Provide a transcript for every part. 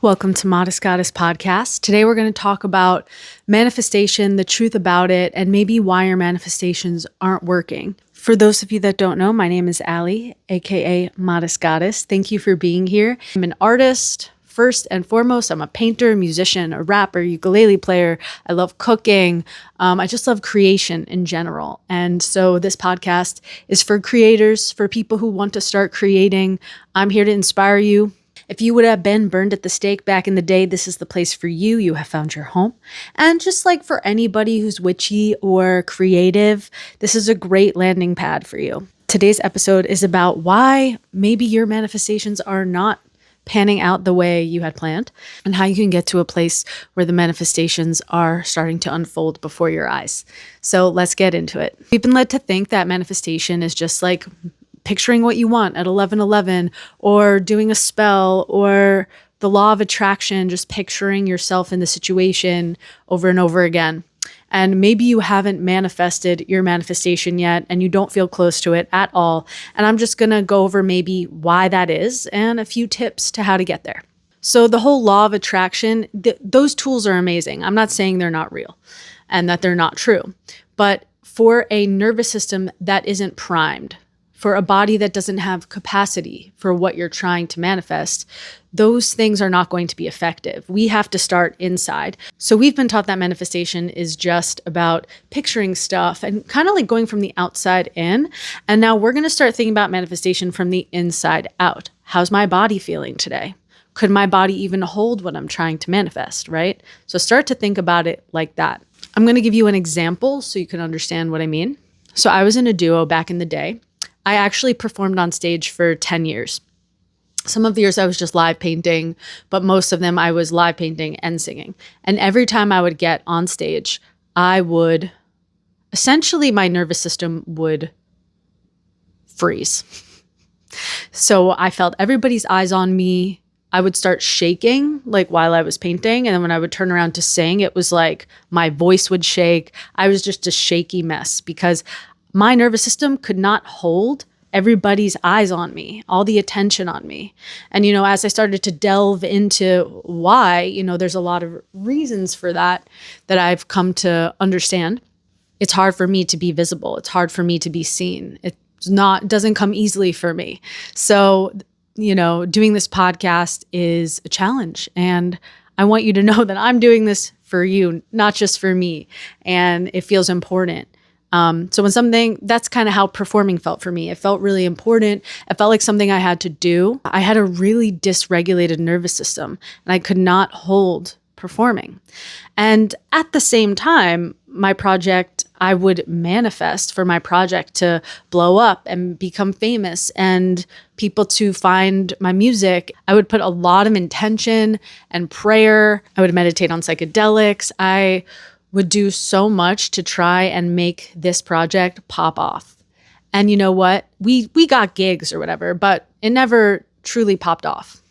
Welcome to Modest Goddess Podcast. Today we're going to talk about manifestation, the truth about it, and maybe why your manifestations aren't working. For those of you that don't know, my name is Allie, aka Modest Goddess. Thank you for being here. I'm an artist. First and foremost, I'm a painter, musician, a rapper, ukulele player. I love cooking. I just love creation in general. And so this podcast is for creators, for people who want to start creating. I'm here to inspire you. If you would have been burned at the stake back in the day, this is the place for you. You have found your home. And just like for anybody who's witchy or creative, this is a great landing pad for you. Today's episode is about why maybe your manifestations are not panning out the way you had planned and how you can get to a place where the manifestations are starting to unfold before your eyes. So let's get into it. We've been led to think that manifestation is just like picturing what you want at 11:11 or doing a spell or the law of attraction, just picturing yourself in the situation over and over again. And maybe you haven't manifested your manifestation yet and you don't feel close to it at all. And I'm just going to go over maybe why that is and a few tips to how to get there. So the whole law of attraction, those tools are amazing. I'm not saying they're not real and that they're not true. But for a nervous system that isn't primed, for a body that doesn't have capacity for what you're trying to manifest, those things are not going to be effective. We have to start inside. So we've been taught that manifestation is just about picturing stuff and kind of like going from the outside in. And now we're going to start thinking about manifestation from the inside out. How's my body feeling today? Could my body even hold what I'm trying to manifest, right? So start to think about it like that. I'm going to give you an example so you can understand what I mean. So I was in a duo back in the day. I actually performed on stage for 10 years. Some of the years I was just live painting, but most of them I was live painting and singing. And every time I would get on stage, essentially my nervous system would freeze. So I felt everybody's eyes on me. I would start shaking like while I was painting. And then when I would turn around to sing, it was like my voice would shake. I was just a shaky mess because my nervous system could not hold everybody's eyes on me, all the attention on me. And, as I started to delve into why, there's a lot of reasons for that I've come to understand. It's hard for me to be visible. It's hard for me to be seen. It doesn't come easily for me. So, doing this podcast is a challenge. And I want you to know that I'm doing this for you, not just for me. And it feels important. So when that's kind of how performing felt for me. It felt really important. It felt like something I had to do. I had a really dysregulated nervous system and I could not hold performing. And at the same time, I would manifest for my project to blow up and become famous and people to find my music. I would put a lot of intention and prayer. I would meditate on psychedelics. I would do so much to try and make this project pop off. And you know what? We got gigs or whatever, but it never truly popped off.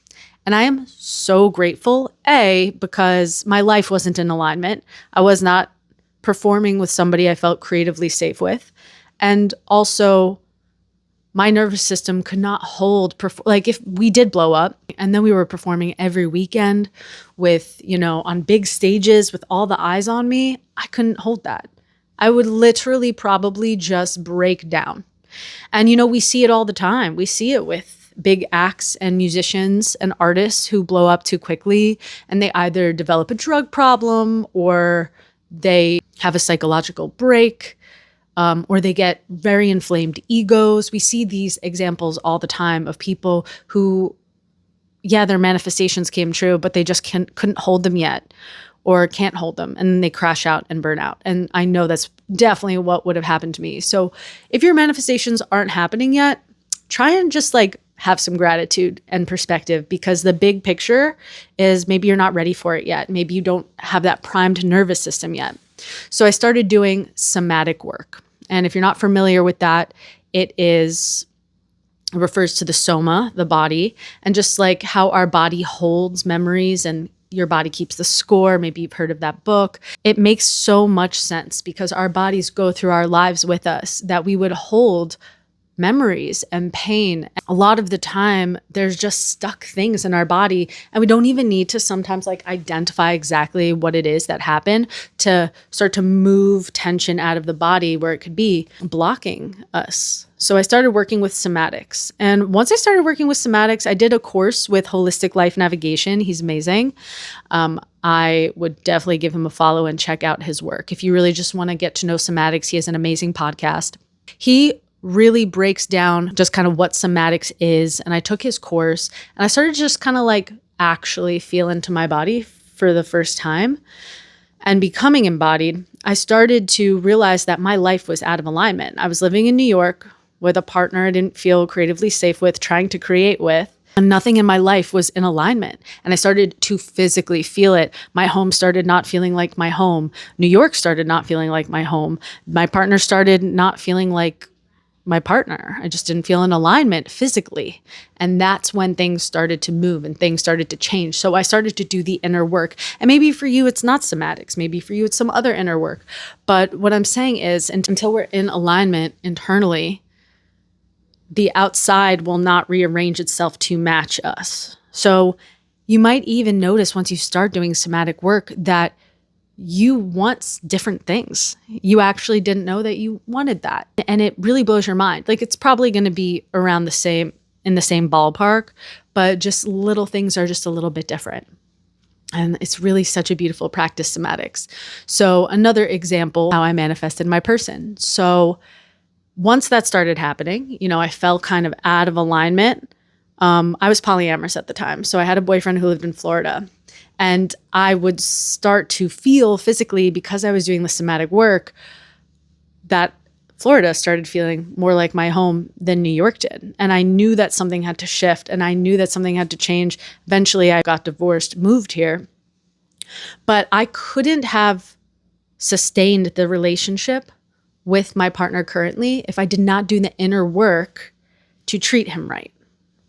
And I am so grateful, because my life wasn't in alignment. I was not performing with somebody I felt creatively safe with. And also, my nervous system could not hold, if we did blow up and then we were performing every weekend with, on big stages with all the eyes on me, I couldn't hold that. I would literally probably just break down. And, we see it all the time. We see it with big acts and musicians and artists who blow up too quickly and they either develop a drug problem or they have a psychological break. Or they get very inflamed egos. We see these examples all the time of people who, their manifestations came true, but they just couldn't hold them yet or can't hold them. And then they crash out and burn out. And I know that's definitely what would have happened to me. So if your manifestations aren't happening yet, try and just have some gratitude and perspective because the big picture is maybe you're not ready for it yet. Maybe you don't have that primed nervous system yet. So I started doing somatic work. And if you're not familiar with that, it refers to the soma, the body, and just like how our body holds memories and your body keeps the score. Maybe you've heard of that book. It makes so much sense because our bodies go through our lives with us that we would hold memories and pain. A lot of the time, there's just stuck things in our body, and we don't even need to sometimes like identify exactly what it is that happened to start to move tension out of the body where it could be blocking us. So I started working with somatics. And once I started working with somatics, I did a course with Holistic Life Navigation. He's amazing. I would definitely give him a follow and check out his work. If you really just want to get to know somatics, he has an amazing podcast. He really breaks down just kind of what somatics is. And I took his course and I started just kind of like actually feel into my body for the first time. And becoming embodied, I started to realize that my life was out of alignment. I was living in New York with a partner I didn't feel creatively safe with, trying to create with. And nothing in my life was in alignment. And I started to physically feel it. My home started not feeling like my home. New York started not feeling like my home. My partner started not feeling like my partner. I just didn't feel in alignment physically. And that's when things started to move and things started to change. So I started to do the inner work. And maybe for you, it's not somatics. Maybe for you, it's some other inner work. But what I'm saying is until we're in alignment internally, the outside will not rearrange itself to match us. So you might even notice once you start doing somatic work that you want different things. You actually didn't know that you wanted that. And it really blows your mind. Like it's probably going to be around the same, in the same ballpark, but just little things are just a little bit different. And it's really such a beautiful practice, somatics. So another example, how I manifested my person. So once that started happening, I felt kind of out of alignment. I was polyamorous at the time. So I had a boyfriend who lived in Florida. And I would start to feel physically, because I was doing the somatic work, that Florida started feeling more like my home than New York did. And I knew that something had to shift, and I knew that something had to change. Eventually, I got divorced, moved here. But I couldn't have sustained the relationship with my partner currently if I did not do the inner work to treat him right.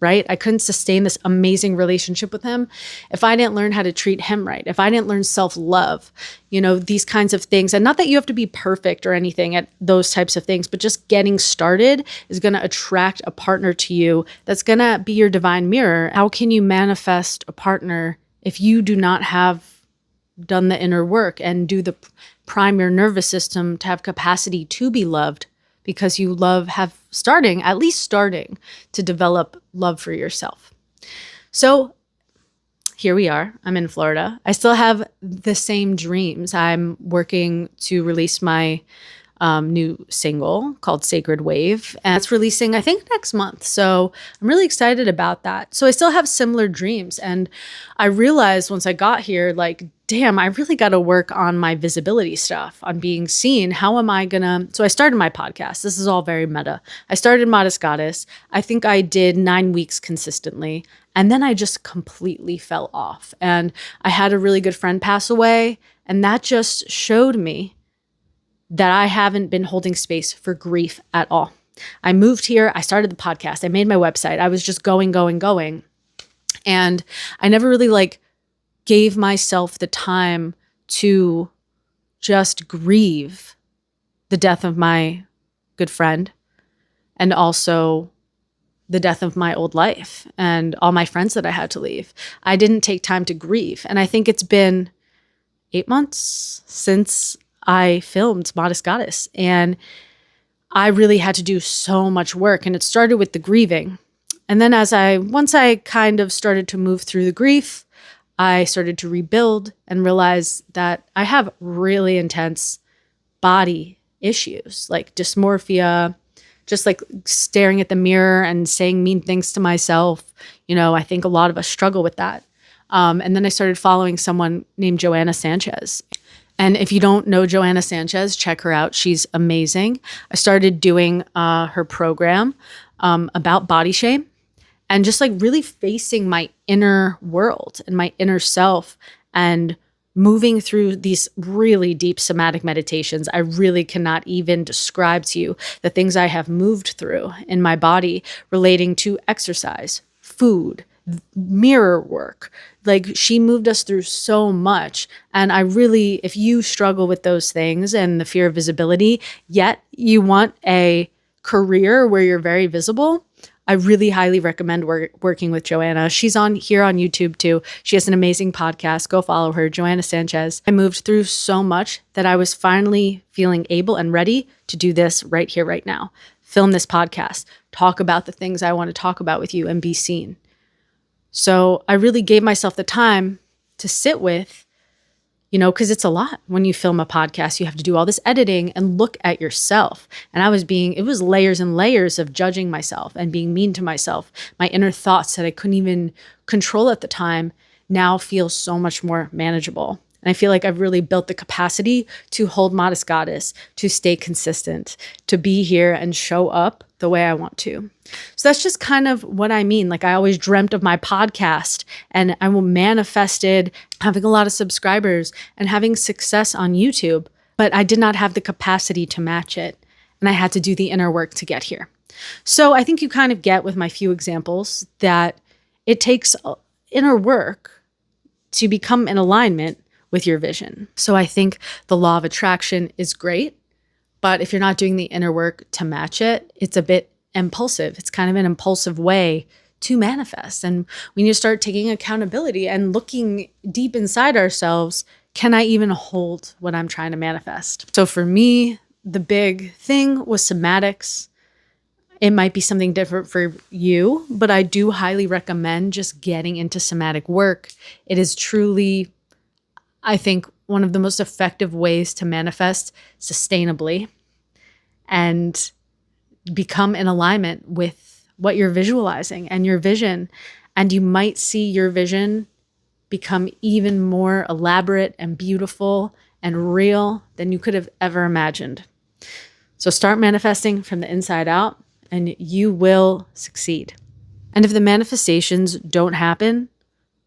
I couldn't sustain this amazing relationship with him if I didn't learn how to treat him right, if I didn't learn self-love, these kinds of things. And not that you have to be perfect or anything at those types of things, but just getting started is going to attract a partner to you that's going to be your divine mirror. How can you manifest a partner if you do not have done the inner work and prime your nervous system to have capacity to be loved? Because you at least starting to develop love for yourself. So here we are. I'm in Florida. I still have the same dreams. I'm working to release my new single called Sacred Wave. And it's releasing, I think, next month. So I'm really excited about that. So I still have similar dreams. And I realized once I got here, like, damn, I really got to work on my visibility stuff, on being seen. How am I so I started my podcast. This is all very meta. I started Modest Goddess. I think I did 9 weeks consistently. And then I just completely fell off. And I had a really good friend pass away. And that just showed me that I haven't been holding space for grief at all. I moved here. I started the podcast. I made my website. I was just going. And I never really gave myself the time to just grieve the death of my good friend, and also the death of my old life and all my friends that I had to leave. I didn't take time to grieve. And I think it's been 8 months since I filmed Modest Goddess, and I really had to do so much work. And it started with the grieving. And then once I kind of started to move through the grief, I started to rebuild and realize that I have really intense body issues, like dysmorphia, just like staring at the mirror and saying mean things to myself. I think a lot of us struggle with that. And then I started following someone named Joanna Sanchez. And if you don't know Joanna Sanchez, check her out. She's amazing. I started doing her program about body shame, and just really facing my inner world and my inner self and moving through these really deep somatic meditations. I really cannot even describe to you the things I have moved through in my body relating to exercise, food, mirror work. She moved us through so much. And if you struggle with those things and the fear of visibility, yet you want a career where you're very visible, I really highly recommend working with Joanna. She's on here on YouTube too. She has an amazing podcast. Go follow her, Joanna Sanchez. I moved through so much that I was finally feeling able and ready to do this right here, right now. Film this podcast, talk about the things I want to talk about with you and be seen. So I really gave myself the time to sit with, because it's a lot when you film a podcast. You have to do all this editing and look at yourself. And it was layers and layers of judging myself and being mean to myself. My inner thoughts that I couldn't even control at the time now feel so much more manageable. And I feel like I've really built the capacity to hold Modest Goddess, to stay consistent, to be here and show up the way I want to. So that's just kind of what I mean. Like, I always dreamt of my podcast, and I manifested having a lot of subscribers and having success on YouTube, but I did not have the capacity to match it. And I had to do the inner work to get here. So I think you kind of get with my few examples that it takes inner work to become in alignment with your vision. So I think the law of attraction is great, but if you're not doing the inner work to match it, it's a bit impulsive. It's kind of an impulsive way to manifest. And we need to start taking accountability and looking deep inside ourselves. Can I even hold what I'm trying to manifest? So for me, the big thing was somatics. It might be something different for you, but I do highly recommend just getting into somatic work. It is truly, I think, one of the most effective ways to manifest sustainably and become in alignment with what you're visualizing and your vision. And you might see your vision become even more elaborate and beautiful and real than you could have ever imagined. So start manifesting from the inside out, and you will succeed. And if the manifestations don't happen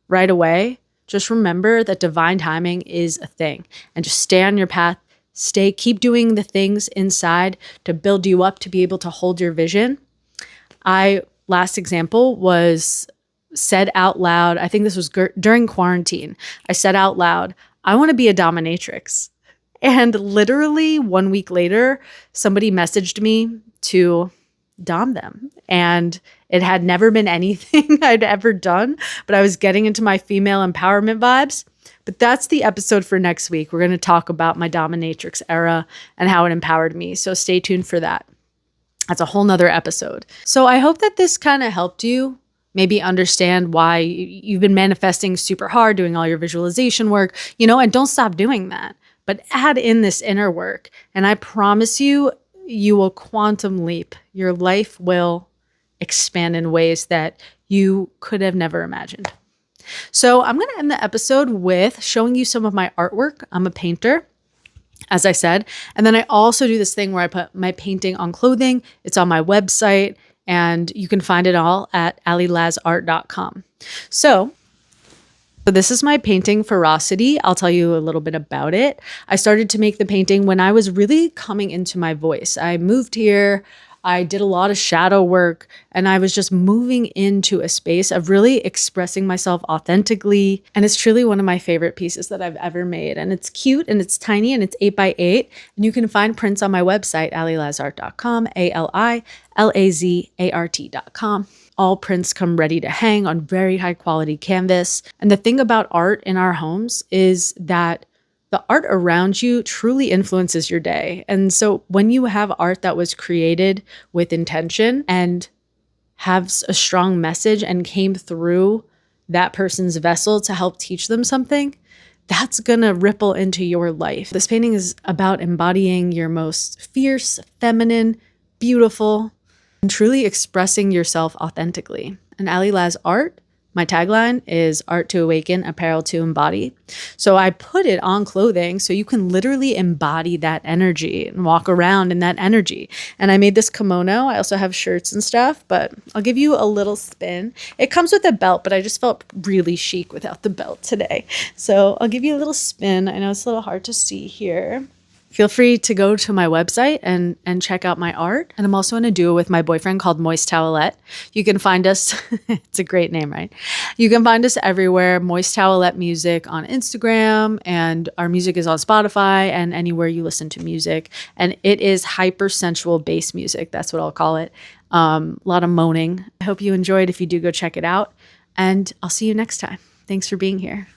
right away, just remember that divine timing is a thing, and just stay on your path. Keep doing the things inside to build you up to be able to hold your vision. Last example was said out loud. I think this was during quarantine. I said out loud, I want to be a dominatrix. And literally 1 week later, somebody messaged me to dom them. And it had never been anything I'd ever done, but I was getting into my female empowerment vibes. But that's the episode for next week. We're going to talk about my dominatrix era and how it empowered me. So stay tuned for that. That's a whole nother episode. So I hope that this kind of helped you maybe understand why you've been manifesting super hard, doing all your visualization work, and don't stop doing that, but add in this inner work. And I promise you, you will quantum leap. Your life will expand in ways that you could have never imagined. So I'm going to end the episode with showing you some of my artwork. I'm a painter, as I said. And then I also do this thing where I put my painting on clothing. It's on my website, and you can find it all at allylazart.com. So this is my painting, Ferocity. I'll tell you a little bit about it. I started to make the painting when I was really coming into my voice. I moved here. I did a lot of shadow work, and I was just moving into a space of really expressing myself authentically. And it's truly one of my favorite pieces that I've ever made. And it's cute, and it's tiny, and it's 8x8. And you can find prints on my website, allylazart.com, allylazart.com. All prints come ready to hang on very high quality canvas. And the thing about art in our homes is that the art around you truly influences your day. And so when you have art that was created with intention and has a strong message and came through that person's vessel to help teach them something, that's gonna ripple into your life. This painting is about embodying your most fierce, feminine, beautiful, and truly expressing yourself authentically. And Ally Laz art, my tagline is art to awaken, apparel to embody. So I put it on clothing so you can literally embody that energy and walk around in that energy. And I made this kimono. I also have shirts and stuff, but I'll give you a little spin. It comes with a belt, but I just felt really chic without the belt today. So I'll give you a little spin. I know it's a little hard to see here. Feel free to go to my website and check out my art. And I'm also in a duo with my boyfriend called Moist Towelette. You can find us, it's a great name, right? You can find us everywhere, Moist Towelette Music on Instagram, and our music is on Spotify and anywhere you listen to music. And it is hypersensual bass music. That's what I'll call it. A lot of moaning. I hope you enjoyed if you do go check it out. And I'll see you next time. Thanks for being here.